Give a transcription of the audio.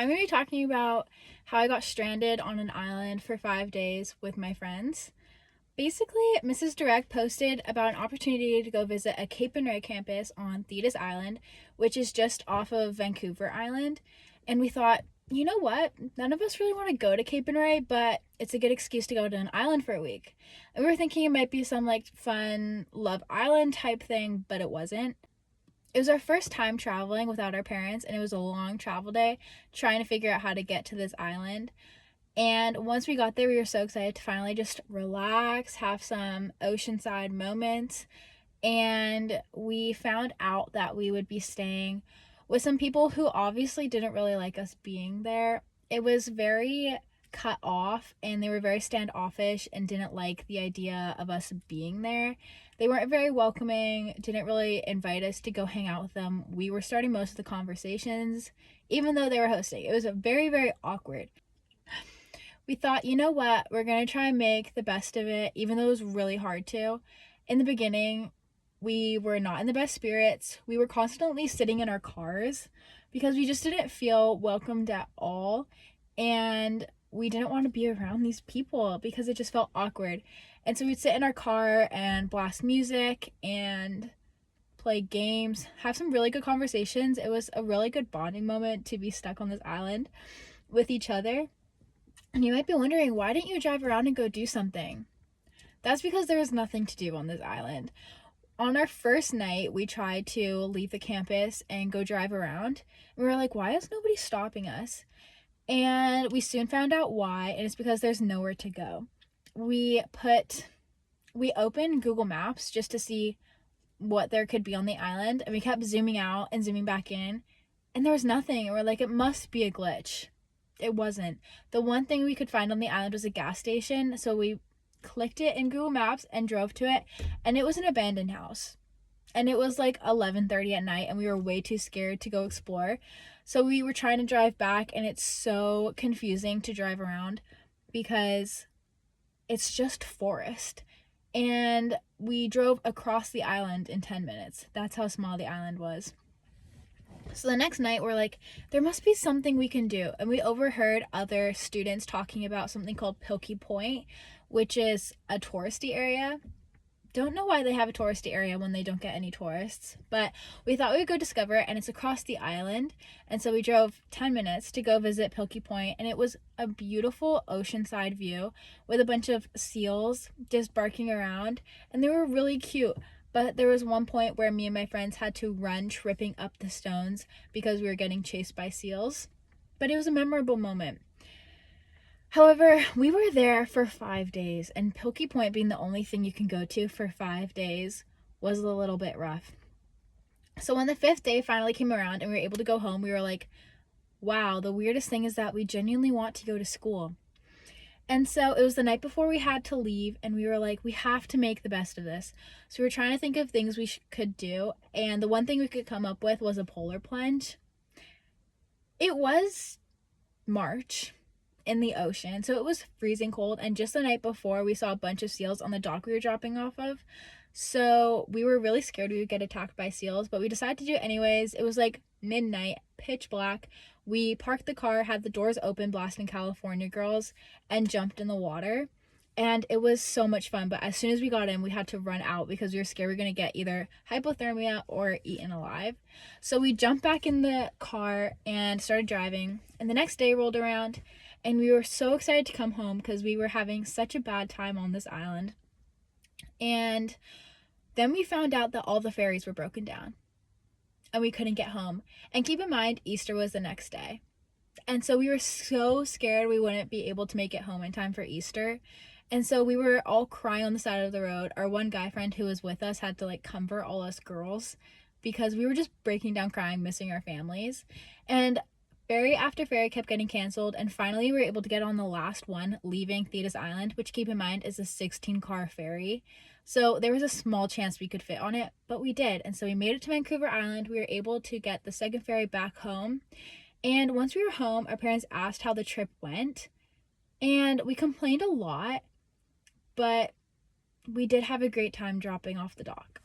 I'm going to be talking about how I got stranded on an island for 5 days with my friends. Basically, Mrs. Direct posted about an opportunity to go visit a Cape and Ray campus on Thetis Island, which is just off of Vancouver Island. And we thought, you know what? None of us really want to go to Cape and Ray, but it's a good excuse to go to an island for a week. And we were thinking it might be some fun Love Island type thing, but it wasn't. It was our first time traveling without our parents, and it was a long travel day trying to figure out how to get to this island. And once we got there, we were so excited to finally just relax, have some oceanside moments. And we found out that we would be staying with some people who obviously didn't really like us being there. It was very cut off, and they were very standoffish and didn't like the idea of us being there. They weren't very welcoming, didn't really invite us to go hang out with them. We were starting most of the conversations, even though they were hosting. It was very, very awkward. We thought, you know what, we're going to try and make the best of it, even though it was really hard to. In the beginning, we were not in the best spirits. We were constantly sitting in our cars because we just didn't feel welcomed at all. And we didn't want to be around these people because it just felt awkward. And so we'd sit in our car and blast music and play games, have some really good conversations. It was a really good bonding moment to be stuck on this island with each other. And you might be wondering, why didn't you drive around and go do something? That's because there was nothing to do on this island. On our first night, we tried to leave the campus and go drive around. We were like, why is nobody stopping us? And we soon found out why, and it's because there's nowhere to go. We opened Google Maps just to see what there could be on the island, and we kept zooming out and zooming back in, and there was nothing. And we're like, it must be a glitch. It wasn't. The one thing we could find on the island was a gas station, so we clicked it in Google Maps and drove to it, and it was an abandoned house. And it was 11:30 at night, and we were way too scared to go explore. So we were trying to drive back, and it's so confusing to drive around because it's just forest. And we drove across the island in 10 minutes. That's how small the island was. So the next night, we're like, there must be something we can do. And we overheard other students talking about something called Pilkey Point, which is a touristy area. Don't know why they have a touristy area when they don't get any tourists, but we thought we would go discover it, and it's across the island. And so we drove 10 minutes to go visit Pilkey Point, and it was a beautiful oceanside view with a bunch of seals just barking around, and they were really cute. But there was one point where me and my friends had to run tripping up the stones because we were getting chased by seals. But it was a memorable moment. However, we were there for 5 days, and Pilkey Point being the only thing you can go to for 5 days was a little bit rough. So when the 5th day finally came around and we were able to go home, we were like, wow, the weirdest thing is that we genuinely want to go to school. And so it was the night before we had to leave, and we were like, we have to make the best of this. So we were trying to think of things we could do, and the one thing we could come up with was a polar plunge. It was March in the ocean, so it was freezing cold, and just the night before we saw a bunch of seals on the dock we were dropping off of. So we were really scared we would get attacked by seals, but we decided to do it anyways. It was midnight, pitch black. We parked the car, had the doors open, blasting California Girls, and jumped in the water. And it was so much fun, but as soon as we got in, we had to run out because we were scared we were going to get either hypothermia or eaten alive. So we jumped back in the car and started driving, and the next day rolled around, and we were so excited to come home because we were having such a bad time on this island. And then we found out that all the ferries were broken down and we couldn't get home. And keep in mind, Easter was the next day. And so we were so scared we wouldn't be able to make it home in time for Easter. And so we were all crying on the side of the road. Our one guy friend who was with us had to comfort all us girls because we were just breaking down crying, missing our families. And ferry after ferry kept getting canceled, and finally we were able to get on the last one, leaving Thetis Island, which, keep in mind, is a 16-car ferry. So there was a small chance we could fit on it, but we did. And so we made it to Vancouver Island. We were able to get the second ferry back home. And once we were home, our parents asked how the trip went. And we complained a lot, but we did have a great time dropping off the dock.